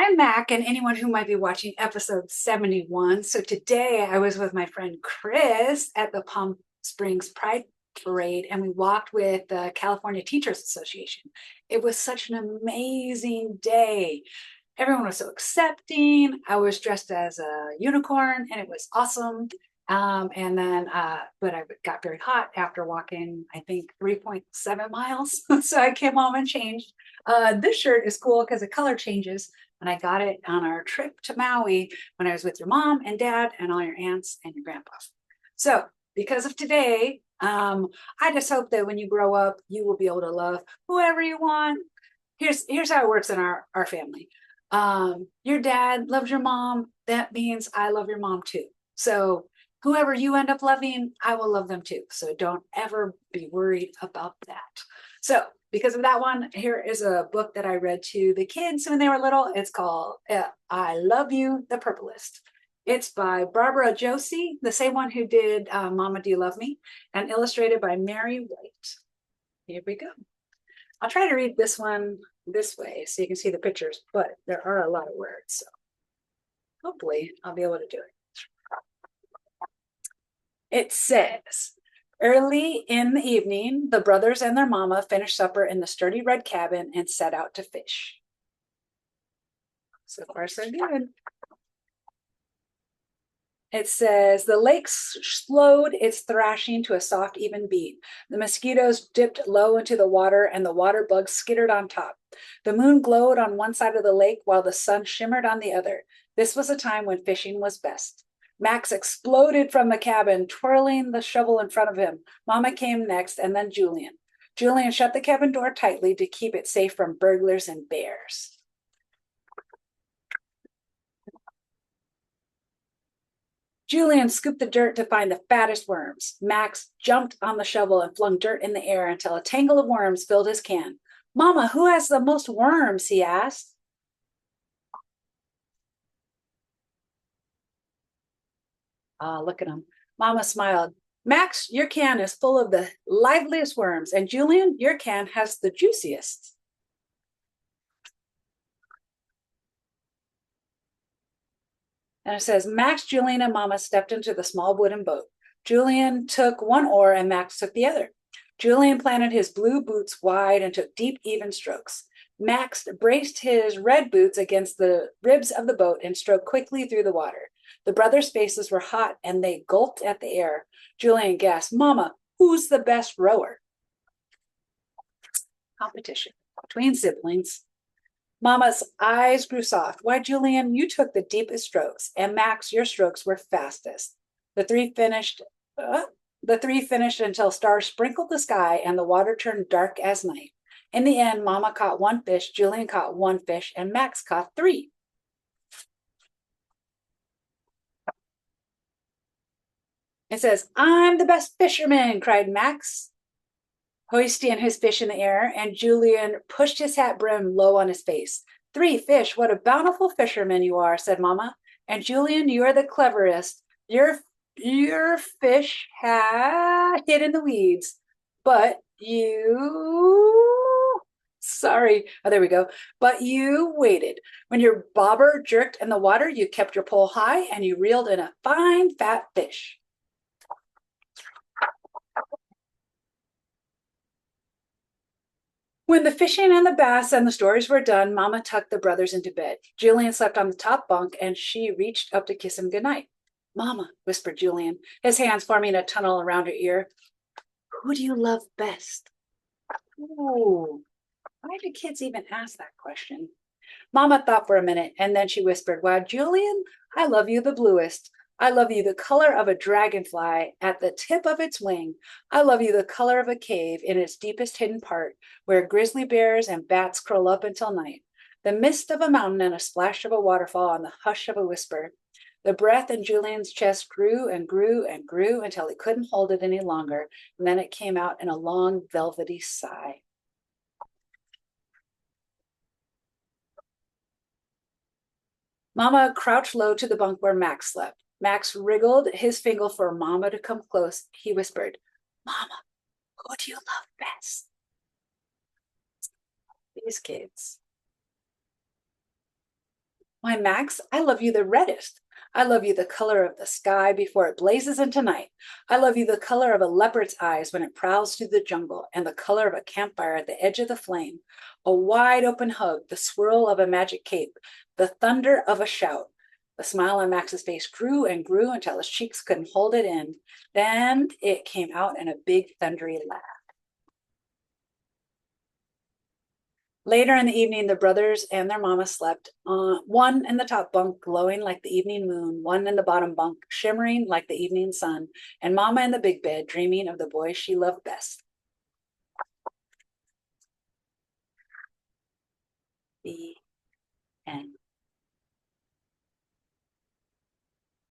I'm Mac, and anyone who might be watching episode 71. So today I was with my friend Chris at the Palm Springs Pride Parade, and we walked with the California Teachers Association. It was such an amazing day. Everyone was so accepting. I was dressed as a unicorn, and it was awesome. But I got very hot after walking, I think, 3.7 miles. So I came home and changed. This shirt is cool because the color changes. And I got it on our trip to Maui when I was with your mom and dad and all your aunts and your grandpa. So because of today, I just hope that when you grow up, you will be able to love whoever you want. Here's how it works in our family. Your dad loves your mom. That means I love your mom too. So whoever you end up loving, I will love them too. So don't ever be worried about that. So because of that one, here is a book that I read to the kids when they were little. It's called I Love You, the Purplest. It's by Barbara Josie, the same one who did Mama, Do You Love Me? And illustrated by Mary White. Here we go. I'll try to read this one this way so you can see the pictures, but there are a lot of words. So hopefully I'll be able to do it. It says, early in the evening, the brothers and their mama finished supper in the sturdy red cabin and set out to fish. So far, so good. It says, the lake slowed its thrashing to a soft, even beat. The mosquitoes dipped low into the water and the water bugs skittered on top. The moon glowed on one side of the lake while the sun shimmered on the other. This was a time when fishing was best. Max exploded from the cabin, twirling the shovel in front of him. Mama came next, and then Julian. Julian shut the cabin door tightly to keep it safe from burglars and bears. Julian scooped the dirt to find the fattest worms. Max jumped on the shovel and flung dirt in the air until a tangle of worms filled his can. Mama, who has the most worms? He asked. Look at him. Mama smiled. Max, your can is full of the liveliest worms, and Julian, your can has the juiciest. And it says, Max, Julian, and Mama stepped into the small wooden boat. Julian took one oar and Max took the other. Julian planted his blue boots wide and took deep, even strokes. Max braced his red boots against the ribs of the boat and stroked quickly through the water. The brothers' faces were hot and they gulped at the air. Julian gasped, Mama, who's the best rower? Competition between siblings. Mama's eyes grew soft. Why, Julian, you took the deepest strokes, and Max, your strokes were fastest. The three finished until stars sprinkled the sky and the water turned dark as night. In the end, Mama caught one fish, Julian caught one fish, and Max caught three. It says, I'm the best fisherman, cried Max, hoisting his fish in the air, and Julian pushed his hat brim low on his face. Three fish, what a bountiful fisherman you are, said Mama. And Julian, you are the cleverest. Your fish hid in the weeds, but there we go. But you waited. When your bobber jerked in the water, you kept your pole high and you reeled in a fine fat fish. When the fishing and the baths and the stories were done, Mama tucked the brothers into bed. Julian slept on the top bunk and she reached up to kiss him goodnight. Mama, whispered Julian, his hands forming a tunnel around her ear. Who do you love best? Ooh, why do kids even ask that question? Mama thought for a minute and then she whispered, Why, Julian, I love you the bluest. I love you the color of a dragonfly at the tip of its wing. I love you the color of a cave in its deepest hidden part, where grizzly bears and bats curl up until night. The mist of a mountain and a splash of a waterfall and the hush of a whisper. The breath in Julian's chest grew and grew and grew until he couldn't hold it any longer, and then it came out in a long, velvety sigh. Mama crouched low to the bunk where Max slept. Max wriggled his finger for Mama to come close. He whispered, Mama, who do you love best? These kids. My Max, I love you the reddest. I love you the color of the sky before it blazes into night. I love you the color of a leopard's eyes when it prowls through the jungle, and the color of a campfire at the edge of the flame. A wide open hug, the swirl of a magic cape, the thunder of a shout. The smile on Max's face grew and grew until his cheeks couldn't hold it in. Then it came out in a big thundery laugh. Later in the evening, the brothers and their mama slept, one in the top bunk glowing like the evening moon, one in the bottom bunk shimmering like the evening sun, and mama in the big bed dreaming of the boy she loved best. The end.